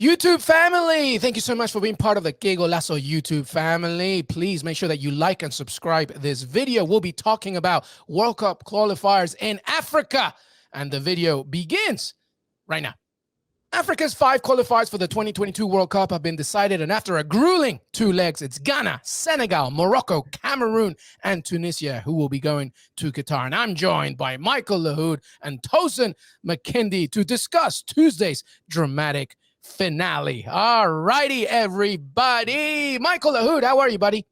YouTube family, thank you so much for being part of the Qué Golazo YouTube family. Please make sure that you like and subscribe this video. We'll be talking about World Cup qualifiers in Africa, and the video begins right now. Africa's 5 qualifiers for the 2022 World Cup have been decided, and after a grueling 2 legs, it's Ghana, Senegal, Morocco, Cameroon, and Tunisia who will be going to Qatar. And I'm joined by Michael Lahoud and Tosin Makinde to discuss Tuesday's dramatic finale. All righty, everybody. Michael Lahoud, how are you, buddy?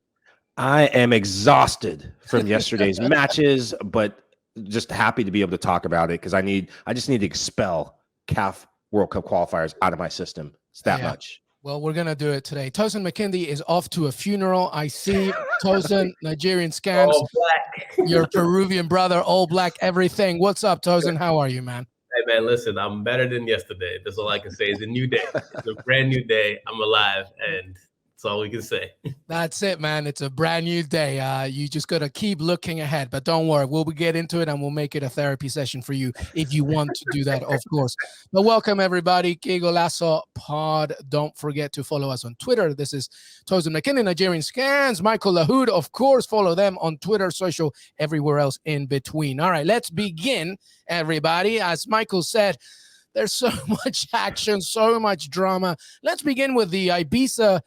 I am exhausted from yesterday's matches, but just happy to be able to talk about it because I just need to expel CAF World Cup qualifiers out of my system. It's that much. Well, we're going to do it today. Tosin Makinde is off to a funeral. I see Tosin, Nigerian scams. All black. Your Peruvian brother, all black, everything. What's up, Tosin? How are you, man? Hey, man, listen, I'm better than yesterday. That's all I can say. It's a new day. It's a brand new day. I'm alive, and that's all we can say. That's it, man. It's a brand new day. You just got to keep looking ahead. But don't worry. We'll get into it, and we'll make it a therapy session for you if you want to do that, of course. But welcome, everybody. Qué Golazo Pod. Don't forget to follow us on Twitter. This is Tosin Makinde, Nigerian Scans. Michael Lahoud, of course. Follow them on Twitter, social, everywhere else in between. All right, let's begin, everybody. As Michael said, there's so much action, so much drama. Let's begin with the Ibiza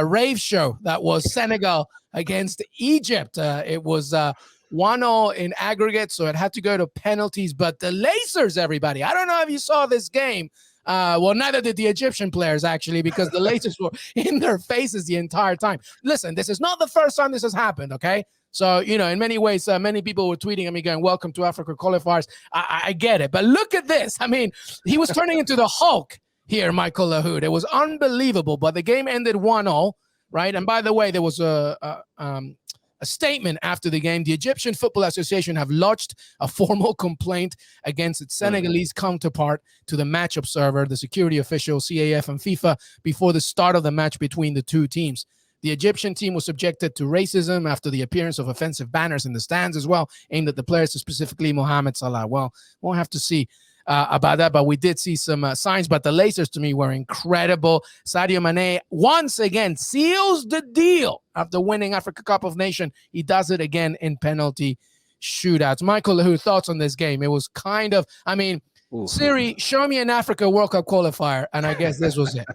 rave show that was Senegal against Egypt. It was 1-0 in aggregate, so it had to go to penalties. But the Lacers, everybody, I don't know if you saw this game. Well, neither did the Egyptian players, actually, because the Lacers were in their faces the entire time. Listen, this is not the first time this has happened, okay? So, you know, in many ways, many people were tweeting at me going, welcome to Africa qualifiers. I get it. But look at this. I mean, he was turning into the Hulk here, Michael Lahoud. It was unbelievable, but the game ended 1-0, right? And by the way, there was a statement after the game. The Egyptian Football Association have lodged a formal complaint against its Senegalese counterpart to the match observer, the security official, CAF, and FIFA before the start of the match between the two teams. The Egyptian team was subjected to racism after the appearance of offensive banners in the stands as well, aimed at the players, specifically Mohamed Salah. Well, we'll have to see about that, but we did see some signs. But the Lacers, to me, were incredible. Sadio Mane once again seals the deal after winning Africa Cup of Nations. He does it again in penalty shootouts. Michael Lahoud, thoughts on this game? It was kind of, I mean, Siri, show me an Africa World Cup qualifier, and I guess this was it.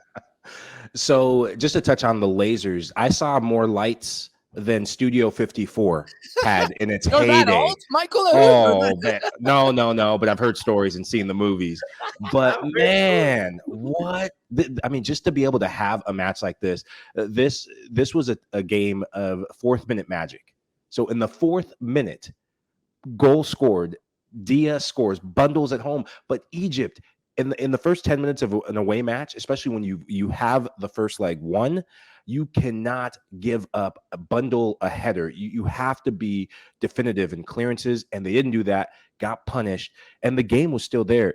So just to touch on the lasers, I saw more lights than Studio 54 had in its heyday. That old? Michael? Oh, man. No, but I've heard stories and seen the movies. But man, what? I mean, just to be able to have a match like this, this was a game of 4th minute magic. So in the 4th minute, goal scored, Dia scores, bundles at home, but Egypt in the first 10 minutes of an away match, especially when you have the first leg won, you cannot give up a bundle, a header. You have to be definitive in clearances, and they didn't do that, got punished, and the game was still there.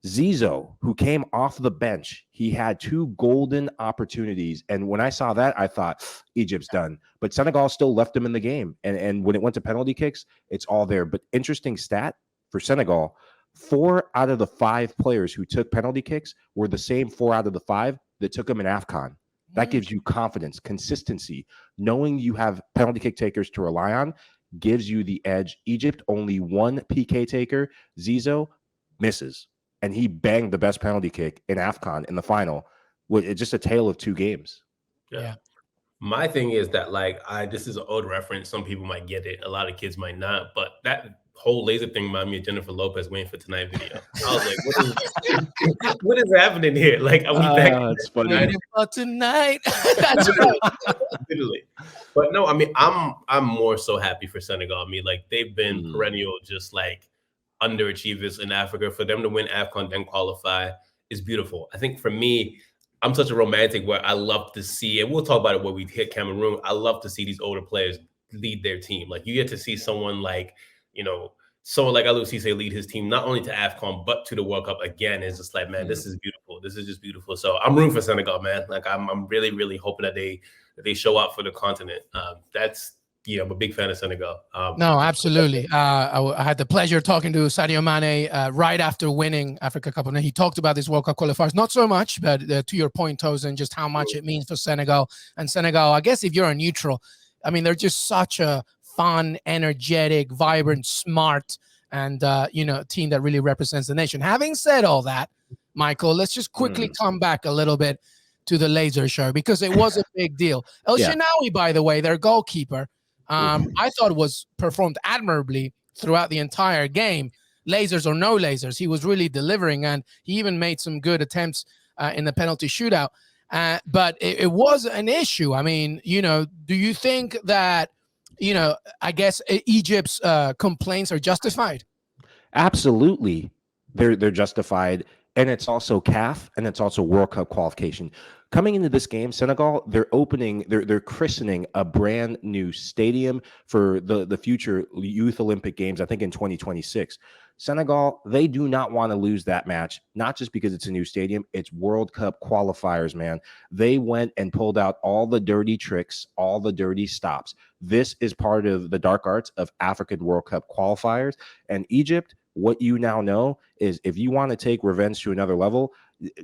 Zizo, who came off the bench, he had 2 golden opportunities, and when I saw that, I thought, Egypt's done. But Senegal still left him in the game, and when it went to penalty kicks, it's all there. But interesting stat for Senegal, 4 out of the 5 players who took penalty kicks were the same 4 out of the 5 that took them in AFCON. That gives you confidence, consistency. Knowing you have penalty kick takers to rely on gives you the edge. Egypt, only 1 PK taker. Zizo misses, and he banged the best penalty kick in AFCON in the final. It's just a tale of 2 games. Yeah. My thing is that, like, this is an old reference. Some people might get it. A lot of kids might not. But that whole laser thing reminded me of Jennifer Lopez waiting for tonight video. I was like, what is happening here? Like, are we back? It's funny. Waiting for tonight. That's right. Literally. But no, I mean, I'm more so happy for Senegal. I mean, like, they've been perennial, just like underachievers in Africa. For them to win AFCON, then qualify is beautiful. I think for me, I'm such a romantic where I love to see, and we'll talk about it when we hit Cameroon. I love to see these older players lead their team. Like, you get to see someone like, you know, someone like Aliou Cisse lead his team not only to AFCON but to the World Cup again. It's just like, man, this is beautiful. This is just beautiful. So I'm rooting for Senegal, man. Like, I'm really, really hoping that they show up for the continent. That's I'm a big fan of Senegal. No, absolutely. I had the pleasure of talking to Sadio Mane right after winning Africa Cup. And he talked about these World Cup qualifiers, not so much, but to your point, Tosin, just how much it means for Senegal. And Senegal, I guess if you're a neutral, I mean, they're just such a fun, energetic, vibrant, smart, and, team that really represents the nation. Having said all that, Michael, let's just quickly come back a little bit to the laser show because it was a big deal. El Shenawi, by the way, their goalkeeper, I thought was performed admirably throughout the entire game. Lasers or no lasers, he was really delivering, and he even made some good attempts in the penalty shootout. But it was an issue. I mean, do you think that, I guess Egypt's complaints are justified? Absolutely, they're justified. And it's also CAF, and it's also World Cup qualification. Coming into this game, Senegal, they're christening a brand new stadium for the future Youth Olympic Games, I think in 2026. Senegal, they do not want to lose that match, not just because it's a new stadium, it's World Cup qualifiers, man. They went and pulled out all the dirty tricks, all the dirty stops. This is part of the dark arts of African World Cup qualifiers. And Egypt, what you now know is if you want to take revenge to another level,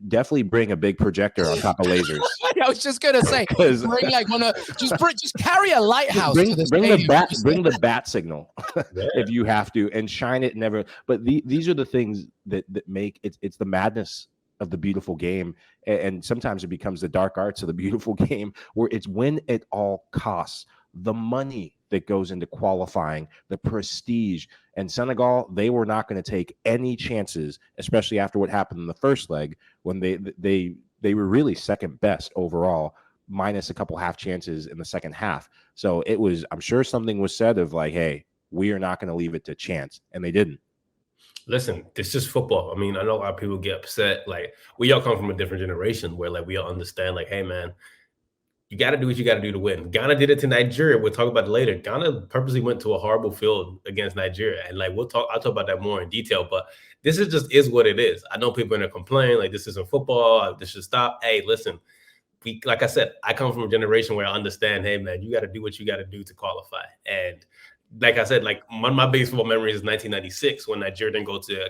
definitely bring a big projector on top of lasers. I was just gonna say, bring just carry a lighthouse. Bring the bat signal if you have to, and shine it. Never, but these are the things that make it. It's the madness of the beautiful game, and sometimes it becomes the dark arts of the beautiful game, where it's win at all costs. The money that goes into qualifying, the prestige. And Senegal, they were not going to take any chances, especially after what happened in the first leg when they were really second best overall, minus a couple half chances in the second half. So it was, I'm sure something was said of like, hey, we are not going to leave it to chance. And they didn't. Listen, this is football. I mean, I know a lot of people get upset. Like, we all come from a different generation where, like, we all understand, like, hey, man, you got to do what you got to do to win. Ghana did it to Nigeria. We'll talk about it later. Ghana purposely went to a horrible field against Nigeria. And, like, I'll talk about that more in detail. But this is what it is. I know people are going to complain, like, this isn't football. This should stop. Hey, listen, like I said, I come from a generation where I understand, hey, man, you got to do what you got to do to qualify. And like I said, like one of my biggest football memories is 1996 when Nigeria didn't go to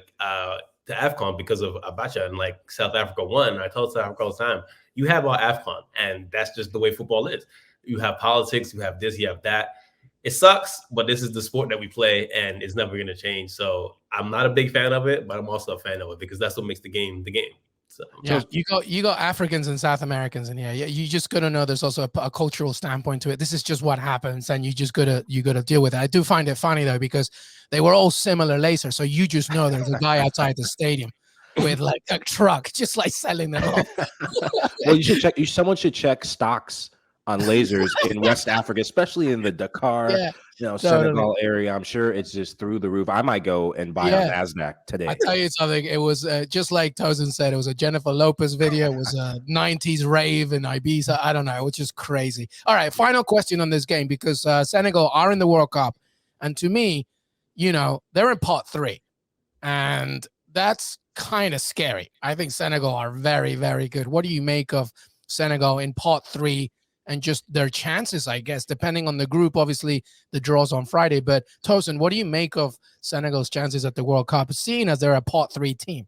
AFCON because of Abacha, and like South Africa won. I told South Africa all the time, you have our AFCON, and that's just the way football is. You have politics, you have this, you have that. It sucks, but this is the sport that we play, and it's never going to change. So I'm not a big fan of it, but I'm also a fan of it because that's what makes the game the game. So, yeah, you got Africans and South Americans in here. You just gotta know there's also a cultural standpoint to it. This is just what happens, and you gotta deal with it. I do find it funny though because they were all similar lasers, so you just know there's a guy outside the stadium with like a truck, just like selling them off. Well, you should check. Someone should check stocks on lasers in West Africa, especially in the Dakar, Senegal area. I'm sure it's just through the roof. I might go and buy on NASDAQ today. I tell you something, it was just like Tosin said, it was a Jennifer Lopez video. It was a 90s rave in Ibiza. I don't know. It was just crazy. All right, final question on this game because Senegal are in the World Cup. And to me, they're in pot 3. And that's kind of scary. I think Senegal are very, very good. What do you make of Senegal in pot 3? And just their chances, I guess, depending on the group. Obviously, the draw's on Friday. But Tosin, what do you make of Senegal's chances at the World Cup, seeing as they're a pot 3 team?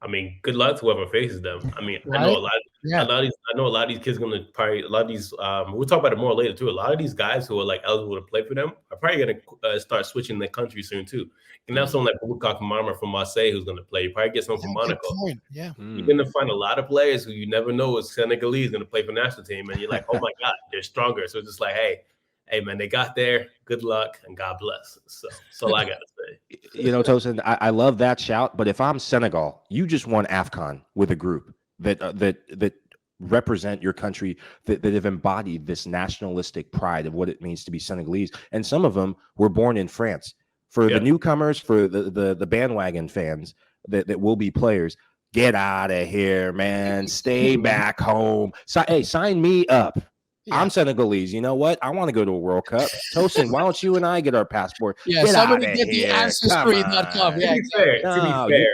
I mean, good luck to whoever faces them. I mean, right? I know a lot of these kids are going to probably, a lot of these, we'll talk about it more later too. A lot of these guys who are like eligible to play for them are probably going to start switching their country soon too. And now someone like Boubacar Kamara from Marseille who's going to play. You probably get someone from Monaco. Yeah. You're going to find a lot of players who you never know is Senegalese going to play for the national team. And you're like, oh my God, they're stronger. So it's just like, hey, man, they got there. Good luck and God bless. So that's all I got to say. Tosin, I love that shout. But if I'm Senegal, you just won AFCON with a group that represent your country, that have embodied this nationalistic pride of what it means to be Senegalese. And some of them were born in France. For the newcomers, for the bandwagon fans that will be players, get out of here, man. Stay back home. Sign me up. Yeah. I'm Senegalese. You know what? I want to go to a World Cup. Tosin, why don't you and I get our passport? Yeah, somebody get the ancestry.com. Yeah, to be fair,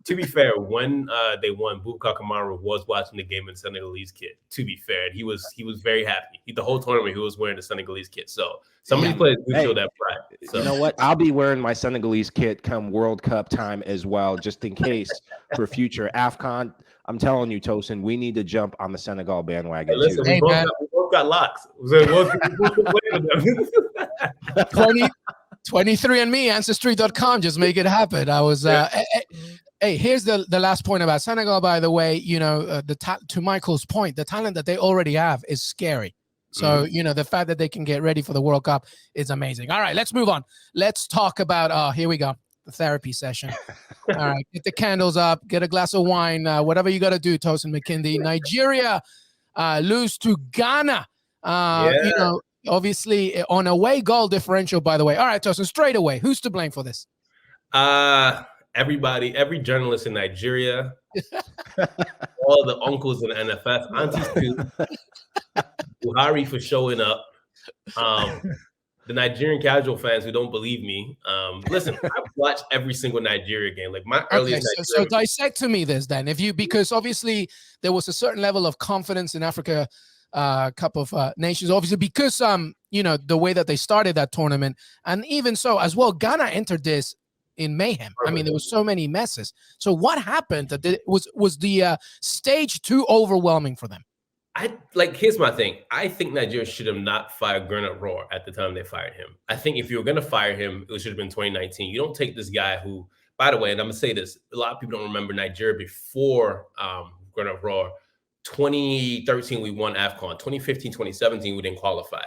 to be fair, when they won, Boubacar Kamara was watching the game in the Senegalese kit. To be fair, and he was very happy. The whole tournament, he was wearing the Senegalese kit. So some of these players do show that pride. So. You know what? I'll be wearing my Senegalese kit come World Cup time as well, just in case for future AFCON. I'm telling you, Tosin, we need to jump on the Senegal bandwagon. Hey, listen, we both got locks. So 23andMe, Ancestry.com, just make it happen. I was hey, here's the last point about Senegal, by the way. You know, to Michael's point, the talent that they already have is scary. So, you know, the fact that they can get ready for the World Cup is amazing. All right, let's move on. Let's talk about, here we go, the therapy session. All right, get the candles up, get a glass of wine, whatever you got to do, Tosin Makinde. Nigeria lose to Ghana. You know, obviously on away goal differential, by the way. All right, Tosin, straight away, who's to blame for this? Everybody, every journalist in Nigeria, all the uncles in the NFF, aunties too, Buhari for showing up, the Nigerian casual fans who don't believe me. Listen, I've watched every single Nigeria game. Like my earliest. Okay, so dissect to me this then, because obviously there was a certain level of confidence in Africa Cup of Nations, obviously because you know, the way that they started that tournament, and even so as well, Ghana entered this in mayhem. I mean, there was so many messes. So what happened? That was the stage too overwhelming for them? Here's my thing. I think Nigeria should have not fired Gernot Rohr at the time they fired him. I think if you were going to fire him, it should have been 2019. You don't take this guy who, by the way, and I'm going to say this, a lot of people don't remember Nigeria before Gernot Rohr. 2013, we won AFCON. 2015, 2017, we didn't qualify.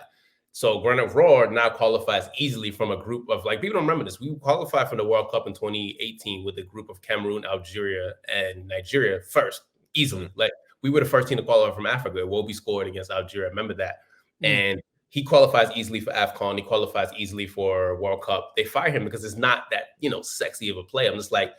So Gernot Rohr now qualifies easily from a group of, like, people don't remember this. We qualified for the World Cup in 2018 with a group of Cameroon, Algeria, and Nigeria first, easily. Like, we were the first team to qualify from Africa. Iwobi scored against Algeria. Remember that. And he qualifies easily for AFCON. He qualifies easily for World Cup. They fire him because it's not that, you know, sexy of a play. I'm just like,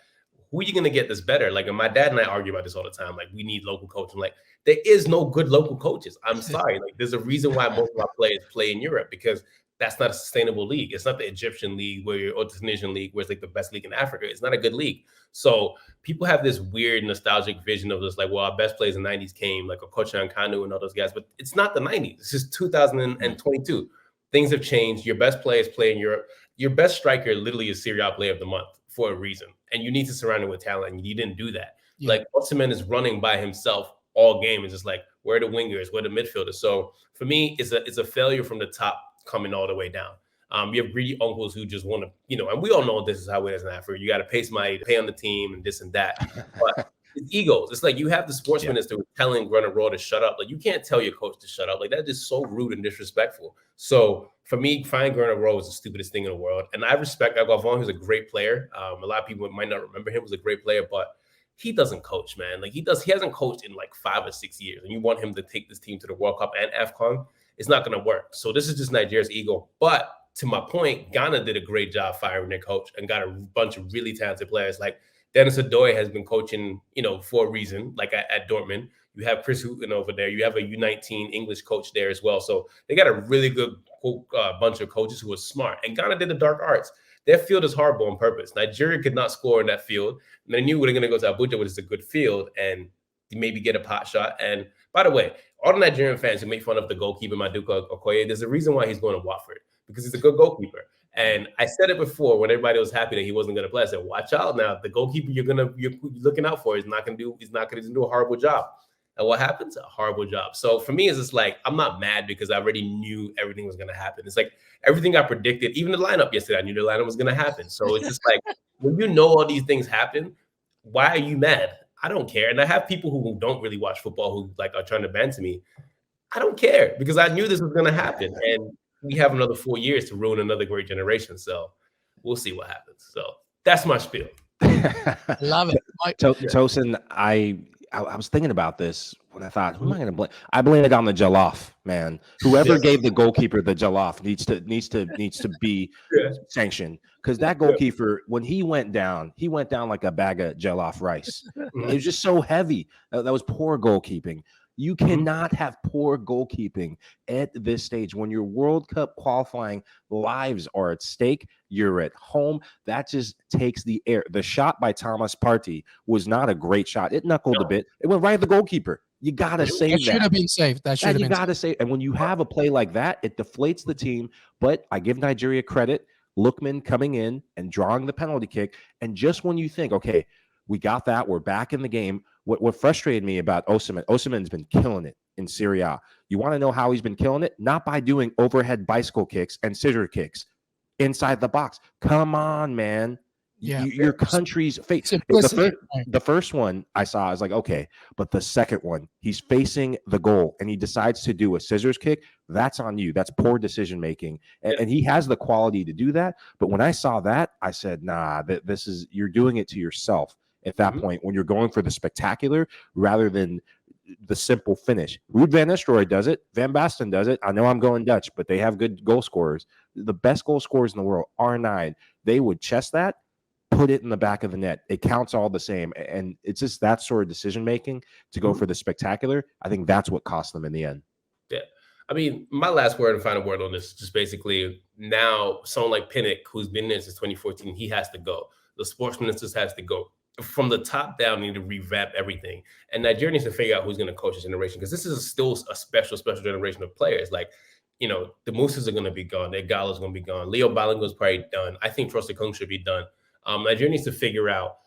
who are you going to get this better? Like, and my dad and I argue about this all the time. Like, we need local coaching. Like, there is no good local coaches. I'm sorry. Like, there's a reason why most of our players play in Europe, because that's not a sustainable league. It's not the Egyptian league or the Tunisian league, where it's like the best league in Africa. It's not a good league. So people have this weird nostalgic vision of this, like, well, our best players in the 90s came, like Okocha and Kanu and all those guys. But it's not the 90s. It's just 2022. Things have changed. Your best players play in Europe. Your best striker literally is Serie A Player of the Month for a reason. And you need to surround him with talent. And you didn't do that. Yeah. Like, Osimhen is running by himself all game. It's just like, where are the wingers? Where are the midfielders? So for me, it's a failure from the top coming all the way down. You have greedy uncles who just want to, you know, and we all know this is how it is in Africa. You got to pay somebody to pay on the team and this and that. But it's egos. It's like you have the sports minister telling Gernot Rohr to shut up. Like, you can't tell your coach to shut up. Like, that's just so rude and disrespectful. So for me, firing Gernot Rohr was the stupidest thing in the world. And I respect Agavon. He's a great player. A lot of people might not remember him. He was a great player, but he doesn't coach, man. Like, he hasn't coached in like 5 or 6 years. And you want him to take this team to the World Cup and AFCON, it's not going to work. So this is just Nigeria's ego. But to my point, Ghana did a great job firing their coach and got a bunch of really talented players. Like, Dennis Adoy has been coaching, you know, for a reason, like at Dortmund. You have Chris Hughton over there. You have a U19 English coach there as well. So they got a really good bunch of coaches who are smart. And Ghana did the dark arts. Their field is horrible on purpose. Nigeria could not score in that field. And they knew they were going to go to Abuja, which is a good field, and maybe get a pot shot. And by the way, all the Nigerian fans who make fun of the goalkeeper, Maduka Okoye, there's a reason why he's going to Watford, because he's a good goalkeeper. And I said it before when everybody was happy that he wasn't going to play. I said, watch out now. The goalkeeper you're looking out for is not going to do a horrible job. And what happens? A horrible job. So for me, it's just like, I'm not mad because I already knew everything was going to happen. It's like everything I predicted, even the lineup yesterday, I knew the lineup was going to happen. So it's just like, when you know all these things happen, why are you mad? I don't care. And I have people who don't really watch football who like are trying to banter me. I don't care, because I knew this was going to happen. And we have another 4 years to ruin another great generation. So we'll see what happens. So that's my spiel. Love it. Tosin, I was thinking about this when I thought, who am I going to blame? I blame it on the Jollof, man. Whoever gave the goalkeeper the Jollof needs to be sanctioned, because that goalkeeper, when he went down like a bag of Jollof rice. It was just so heavy. That was poor goalkeeping. You cannot have poor goalkeeping at this stage. When your World Cup qualifying lives are at stake, you're at home. That just takes the air. The shot by Thomas Partey was not a great shot. It knuckled a bit. It went right at the goalkeeper. You got to save that. That should have been saved. That should have been saved. You got to save. And when you have a play like that, it deflates the team. But I give Nigeria credit. Lookman coming in and drawing the penalty kick. And just when you think, okay, we got that, we're back in the game. What frustrated me about Osimhen's been killing it in Serie A. You want to know how he's been killing it? Not by doing overhead bicycle kicks and scissor kicks inside the box. Come on, man. Yeah. Your country's face. The first one I saw, I was like, okay. But the second one, he's facing the goal and he decides to do a scissors kick. That's on you. That's poor decision making. And he has the quality to do that. But when I saw that, I said, nah, you're doing it to yourself at that point when you're going for the spectacular rather than the simple finish. Ruud van Nistelrooy does it. Van Basten does it. I know I'm going Dutch, but they have good goal scorers. The best goal scorers in the world, R9, they would chest that, put it in the back of the net. It counts all the same. And it's just that sort of decision making to go for the spectacular. I think that's what cost them in the end. Yeah. I mean, my last word and final word on this is just basically now someone like Pinnock, who's been there since 2014, he has to go. The sports minister has to go. From the top down, need to revamp everything. And Nigeria needs to figure out who's going to coach this generation, because this is still a special generation of players. Like, you know, the Mooses are going to be gone. Their Gala's going to be gone. Leo Balingo's probably done. I think Trosted Kung should be done. Nigeria needs to figure out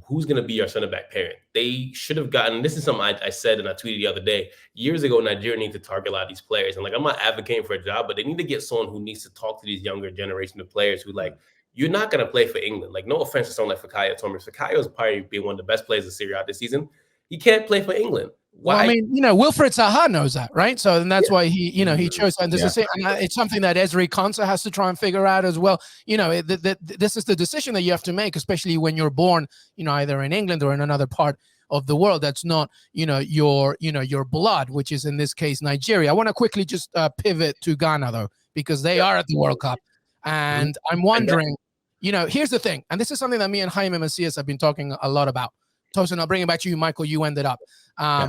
who's going to be our center back parent. They should have gotten, this is something I said and I tweeted the other day, years ago, Nigeria needs to target a lot of these players. And like, I'm not advocating for a job, but they need to get someone who needs to talk to these younger generation of players who like, you're not going to play for England. Like, no offense to someone like Fikayo Thomas. Fikayo is probably being one of the best players in Serie A this season. He can't play for England. Why? Well, I mean, you know, Wilfred Zaha knows that, right? So and that's why he, you know, he chose. And it's something that Ezri Konsa has to try and figure out as well. You know, this is the decision that you have to make, especially when you're born, you know, either in England or in another part of the world that's not, your blood, which is in this case Nigeria. I want to quickly just pivot to Ghana though, because they are at the World Cup, and I'm wondering. You know, here's the thing, and this is something that me and Jaime Macias have been talking a lot about. Tosin, I'll bring it back to you, Michael. You ended up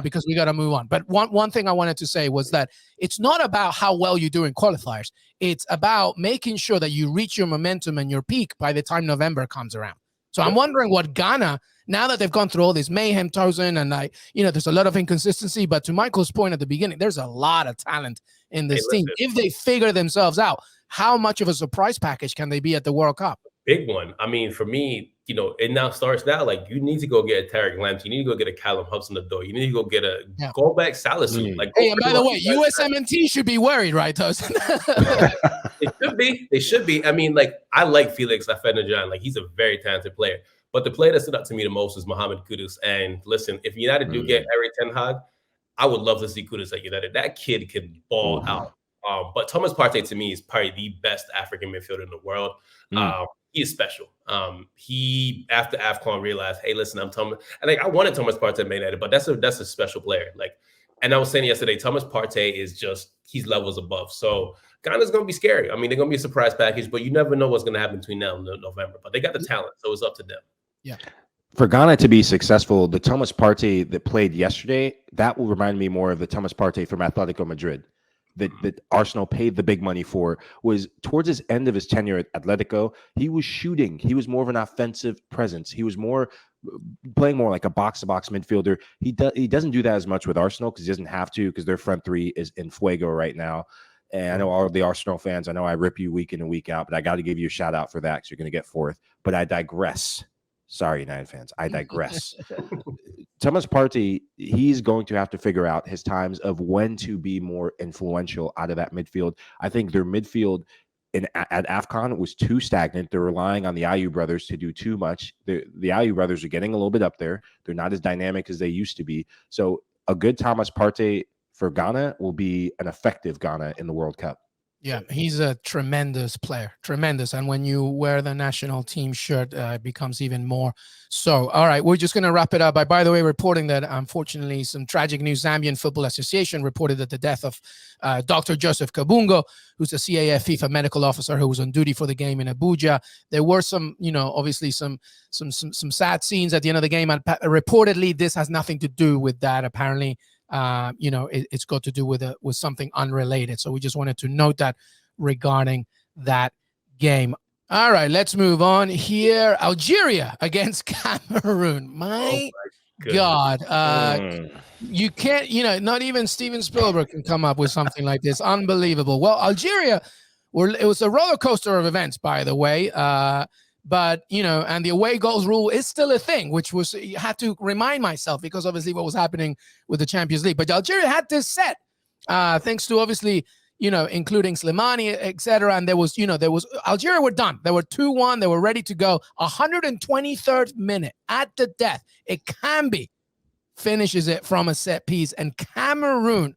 because we got to move on. But one thing I wanted to say was that it's not about how well you do in qualifiers. It's about making sure that you reach your momentum and your peak by the time November comes around. So I'm wondering what Ghana, now that they've gone through all this mayhem, Tosin, and there's a lot of inconsistency. But to Michael's point at the beginning, there's a lot of talent in this team. If they figure themselves out, how much of a surprise package can they be at the World Cup? Big one. I mean, for me, it now starts now. Like, you need to go get a Tarek Lamptey. You need to go get a Callum Hudson-Odoi. You need to go get a go back Salisu. Like, hey, and by the way, USMNT should be worried, right, Tosin? They should be. I mean, like, I like Felix Afenajan. Like, he's a very talented player. But the player that stood out to me the most is Mohamed Kudus. And listen, if United do get Eric Ten Hag, I would love to see Kudus at United. That kid can ball out. But Thomas Partey, to me, is probably the best African midfielder in the world. He is special. He, after AFCON, realized, hey, listen, I'm Thomas. And like, I wanted Thomas Partey at Man United, but that's a special player. Like, and I was saying yesterday, Thomas Partey is just, he's levels above. So Ghana's going to be scary. I mean, they're going to be a surprise package, but you never know what's going to happen between now and November. But they got the talent, so it's up to them. Yeah. For Ghana to be successful, the Thomas Partey that played yesterday, that will remind me more of the Thomas Partey from Atletico Madrid. That Arsenal paid the big money for, was towards his end of his tenure at Atletico. He was shooting. He was more of an offensive presence. He was playing more like a box-to-box midfielder. He doesn't do that as much with Arsenal because he doesn't have to, because their front three is in fuego right now. And I know all of the Arsenal fans, I know I rip you week in and week out, but I got to give you a shout out for that because you're going to get fourth. But I digress. Sorry, United fans. I digress. Thomas Partey, he's going to have to figure out his times of when to be more influential out of that midfield. I think their midfield at AFCON was too stagnant. They're relying on the Ayew brothers to do too much. The Ayew brothers are getting a little bit up there. They're not as dynamic as they used to be. So a good Thomas Partey for Ghana will be an effective Ghana in the World Cup. Yeah, he's a tremendous player, tremendous. And when you wear the national team shirt, it becomes even more so. All right, we're just going to wrap it up by the way, reporting that unfortunately some tragic news. Zambian Football Association reported that the death of Dr. Joseph Kabungo, who's a CAF FIFA medical officer who was on duty for the game in Abuja. There were some, obviously some sad scenes at the end of the game. And reportedly, this has nothing to do with that. Apparently, it's got to do with something unrelated. So we just wanted to note that regarding that game. All right, let's move on here. Algeria against Cameroon. My God. You can't, not even Steven Spielberg can come up with something like this. Unbelievable. Well, Algeria, it was a roller coaster of events, by the way. But, and the away goals rule is still a thing, which I had to remind myself because obviously what was happening with the Champions League. But Algeria had this set, thanks to obviously, including Slimani, etc. And there was Algeria were done. They were 2-1. They were ready to go. 123rd minute at the death. It can be finishes it from a set piece. And Cameroon,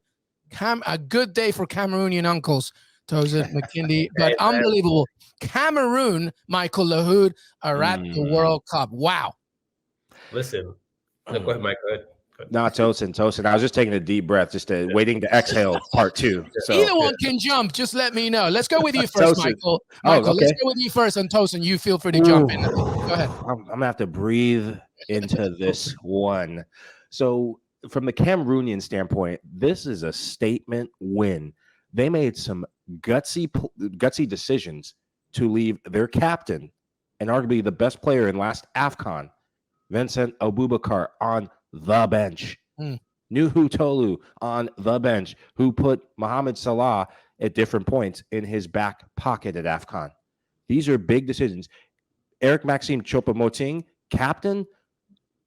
a good day for Cameroonian uncles, Tosin, Makinde, but unbelievable. Cameroon, Michael Lahoud, are at the World Cup. Wow. Listen, go ahead, Mike. Go ahead. No, Tosin. I was just taking a deep breath, just waiting to exhale part 2. So either one can jump. Just let me know. Let's go with you first, Michael. Michael, let's go with you first, and Tosin, you feel free to jump in. Go ahead. I'm gonna have to breathe into this one. So, from the Cameroonian standpoint, this is a statement win. They made some gutsy decisions to leave their captain and arguably the best player in last AFCON, Vincent Aboubakar, on the bench. Nuhu Tolu on the bench, who put Mohamed Salah at different points in his back pocket at AFCON. These are big decisions. Eric Maxime Choupo-Moting, captain,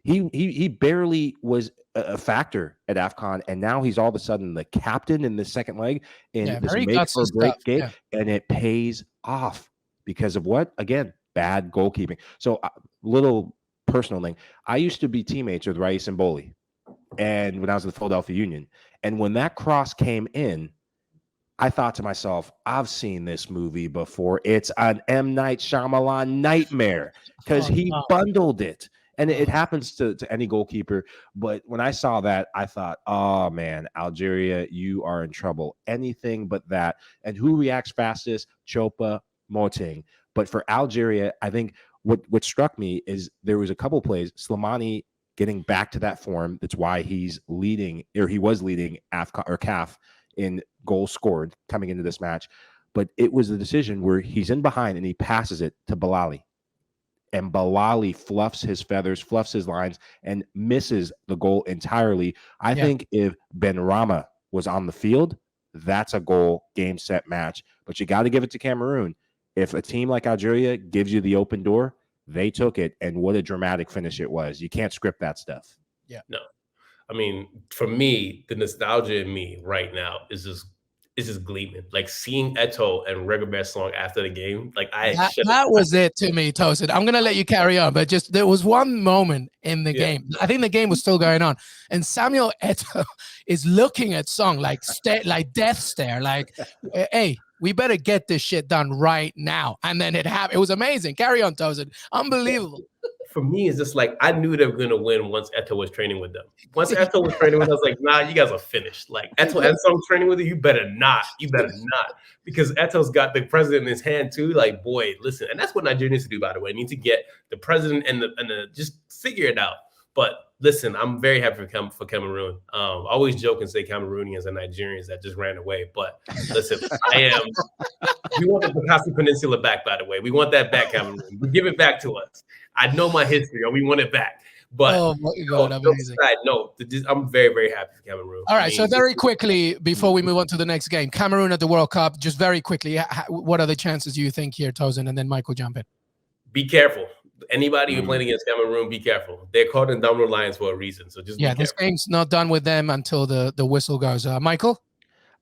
he barely was a factor at AFCON, and now he's all of a sudden the captain in the second leg in this make-or-break game, and it pays off because of what? Again, bad goalkeeping. So, little personal thing. I used to be teammates with Rais Mboli, and when I was in the Philadelphia Union, and when that cross came in, I thought to myself, I've seen this movie before. It's an M. Night Shyamalan nightmare because he bundled it. And it happens to any goalkeeper. But when I saw that, I thought, oh, man, Algeria, you are in trouble. Anything but that. And who reacts fastest? Choupo-Moting. But for Algeria, I think what struck me is there was a couple plays. Slimani getting back to that form. That's why he was leading AFCON or CAF in goals scored coming into this match. But it was the decision where he's in behind and he passes it to Bilali. And Bilali fluffs his feathers, fluffs his lines, and misses the goal entirely. I think if Benrahma was on the field, that's a goal, game, set, match. But you got to give it to Cameroon. If a team like Algeria gives you the open door, they took it, and what a dramatic finish it was. You can't script that stuff. Yeah. No. I mean, for me, the nostalgia in me right now is just gleaming. Like seeing Eto'o and Rigobert Song after the game, like that was it to me, Tosin. I'm gonna let you carry on, but just there was one moment in the game. I think the game was still going on, and Samuel Eto'o is looking at Song like death stare, like, hey, we better get this shit done right now. And then it happened. It was amazing. Carry on, Tosin. Unbelievable. For me, it's just like I knew they were going to win once Eto'o was training with them. Once Eto'o was training with them, I was like, nah, you guys are finished. Like Eto'o and some training with you, you better not. Because Eto'o's got the president in his hand too. Like, boy, listen. And that's what Nigeria needs to do, by the way. They need to get the president and the just figure it out. But listen, I'm very happy for Cameroon. I always joke and say Cameroonians and Nigerians that just ran away. But listen, we want the Bakassi Peninsula back, by the way. We want that back, Cameroon. Give it back to us. I know my history, or we want it back. But amazing. I'm very, very happy for Cameroon. All right, so very quickly, before we move on to the next game, Cameroon at the World Cup, just very quickly, what are the chances do you think here, Tosin? And then Michael, jump in. Be careful. Anybody who's playing against Cameroon, be careful. They're called Indomitable Lions for a reason. So just this game's not done with them until the whistle goes. Michael?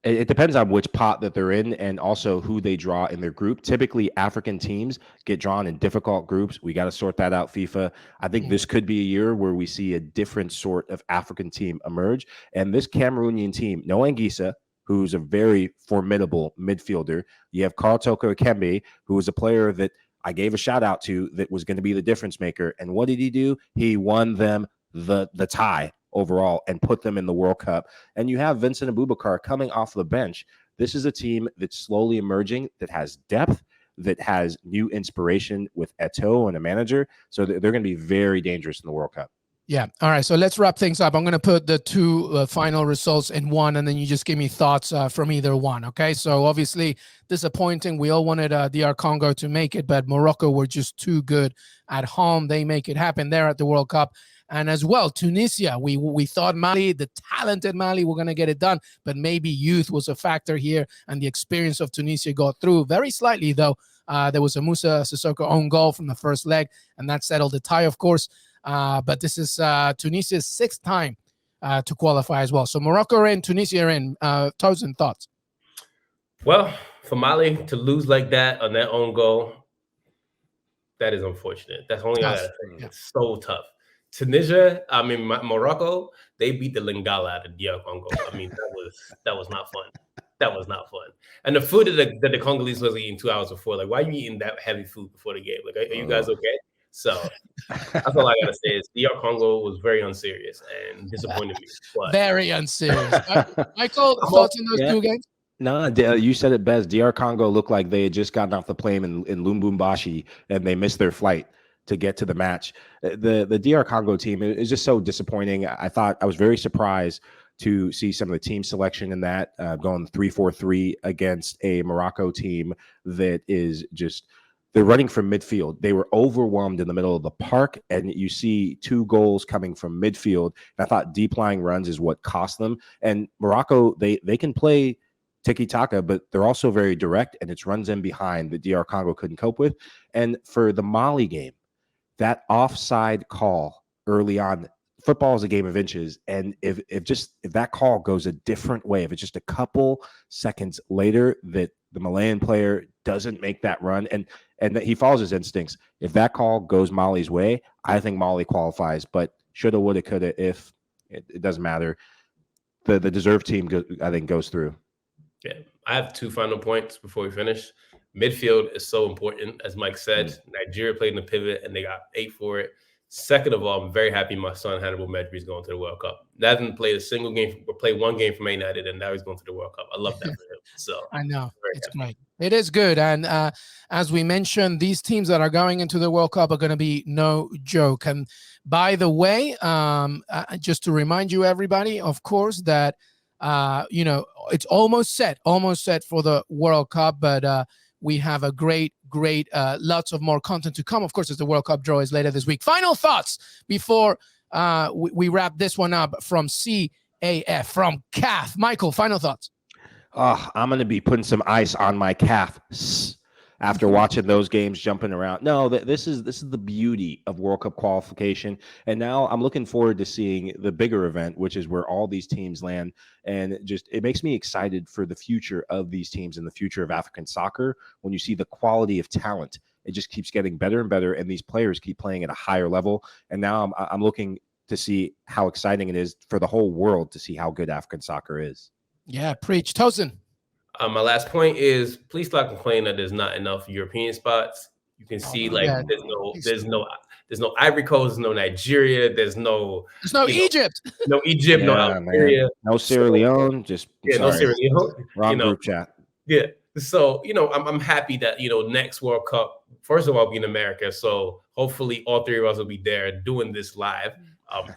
It depends on which pot that they're in and also who they draw in their group. Typically, African teams get drawn in difficult groups. We got to sort that out, FIFA. I think this could be a year where we see a different sort of African team emerge. And this Cameroonian team, no Anguissa, who's a very formidable midfielder. You have Carl Toko Ekembe, who is a player that I gave a shout out to that was going to be the difference maker. And what did he do? He won them the tie overall and put them in the World Cup. And you have Vincent Aboubakar coming off the bench. This is a team that's slowly emerging, that has depth, that has new inspiration with Eto'o and a manager. So they're going to be very dangerous in the World Cup. Yeah. All right. So let's wrap things up. I'm going to put the two final results in one, and then you just give me thoughts from either one. Okay. So obviously disappointing. We all wanted DR Congo to make it, but Morocco were just too good at home. They make it happen there at the World Cup. And as well, Tunisia, we thought Mali, the talented Mali, were going to get it done, but maybe youth was a factor here, and the experience of Tunisia got through very slightly, though. There was a Musa Sissoko own goal from the first leg, and that settled the tie, of course. But this is Tunisia's 6th time to qualify as well. So Morocco are in, Tunisia are in. Tosin, thoughts? Well, for Mali to lose like that on their own goal, that is unfortunate. That's only I gotta say. Yeah. It's so tough. Tunisia, I mean Morocco, they beat the Lingala out of DR Congo. I mean that was not fun. That was not fun. And the food that the Congolese was eating 2 hours before, like, why are you eating that heavy food before the game? Like, are you guys okay? So that's all I gotta say is DR Congo was very unserious and disappointed me. But very unserious. Michael, thoughts on those 2 games? No, you said it best. DR Congo looked like they had just gotten off the plane in Lubumbashi and they missed their flight to get to the match. The DR Congo team is just so disappointing. I was very surprised to see some of the team selection in that, going 3-4-3 against a Morocco team that is just, they're running from midfield. They were overwhelmed in the middle of the park, and you see 2 goals coming from midfield. And I thought deep lying runs is what cost them. And Morocco, they can play tiki-taka, but they're also very direct, and it's runs in behind that DR Congo couldn't cope with. And for the Mali game, that offside call early on, football is a game of inches, and if that call goes a different way, if it's just a couple seconds later that the Malayan player doesn't make that run and that he follows his instincts, if that call goes Mali's way, I think Mali qualifies. But shoulda, woulda, coulda, if it doesn't matter, the deserved team I think goes through. Yeah, I have 2 final points before we finish. Midfield is so important, as Mike said. Nigeria played in the pivot, and they got 8 for it. Second of all, I'm very happy my son Hannibal Medri is going to the World Cup. Hasn't played a single game, or played 1 game for Man United, and now he's going to the World Cup. I love that for him. So I know it's great. It is good, and as we mentioned, these teams that are going into the World Cup are going to be no joke. And by the way, just to remind you, everybody, of course, that it's almost set for the World Cup, but we have a great, lots of more content to come. Of course, as the World Cup draw is later this week. Final thoughts before we wrap this one up from CAF, from CAF. Michael, final thoughts. Oh, I'm going to be putting some ice on my calf after watching those games jumping around. No, this is the beauty of World Cup qualification. And now I'm looking forward to seeing the bigger event, which is where all these teams land. And it makes me excited for the future of these teams and the future of African soccer. When you see the quality of talent, it just keeps getting better and better. And these players keep playing at a higher level. And now I'm looking to see how exciting it is for the whole world to see how good African soccer is. Yeah, preach. Tosin. My last point is, please stop complaining that there's not enough European spots. You can see there's no Ivory Coast, there's no Nigeria, there's no Egypt, no Algeria, no Sierra Leone. No Sierra Leone. Wrong group chat. Yeah. So I'm happy that next World Cup, first of all, be in America. So hopefully all 3 of us will be there doing this live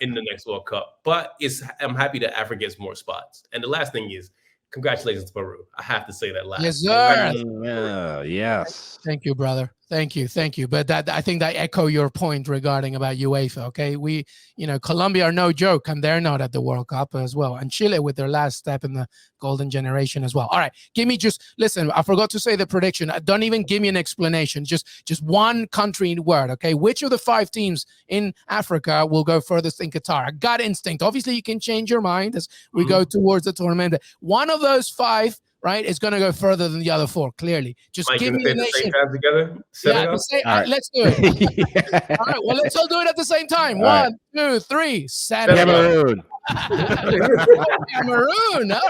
in the next World Cup. But I'm happy that Africa gets more spots. And the last thing is, congratulations to Peru. I have to say that last. Yes, sir. Yes. Thank you, brother. Thank you. But I think that echo your point regarding about UEFA. Okay, we, Colombia are no joke, and they're not at the World Cup as well, and Chile with their last step in the golden generation as well. All right, listen. I forgot to say the prediction. Don't even give me an explanation. Just one country word. Okay, which of the 5 teams in Africa will go furthest in Qatar? A gut instinct. Obviously, you can change your mind as we go towards the tournament. One of those 5. Right, it's going to go further than the other 4. Clearly, just Mike, give me the nation. Together. Right. Let's do it. All right, well, let's all do it at the same time. 1, 2, 3. Senegal. Cameroon. All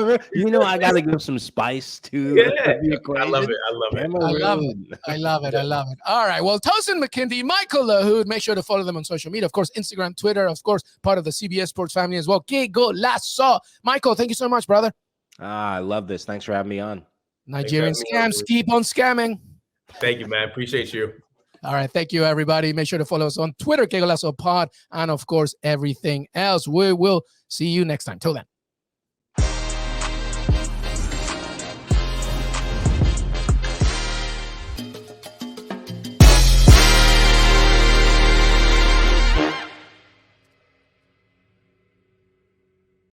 right. I got to give some spice to. Yeah, I love it. I love it. All right. Well, Tosin Makinde, Michael Lahoud. Make sure to follow them on social media. Of course, Instagram, Twitter. Of course, part of the CBS Sports family as well. Qué Golazo. Michael, thank you so much, brother. I love this. Thanks for having me on. Nigerian scams keep on scamming. Thank you, man. Appreciate you. All right. Thank you, everybody. Make sure to follow us on Twitter, Qué Golazo Pod, and of course, everything else. We will see you next time. Till then.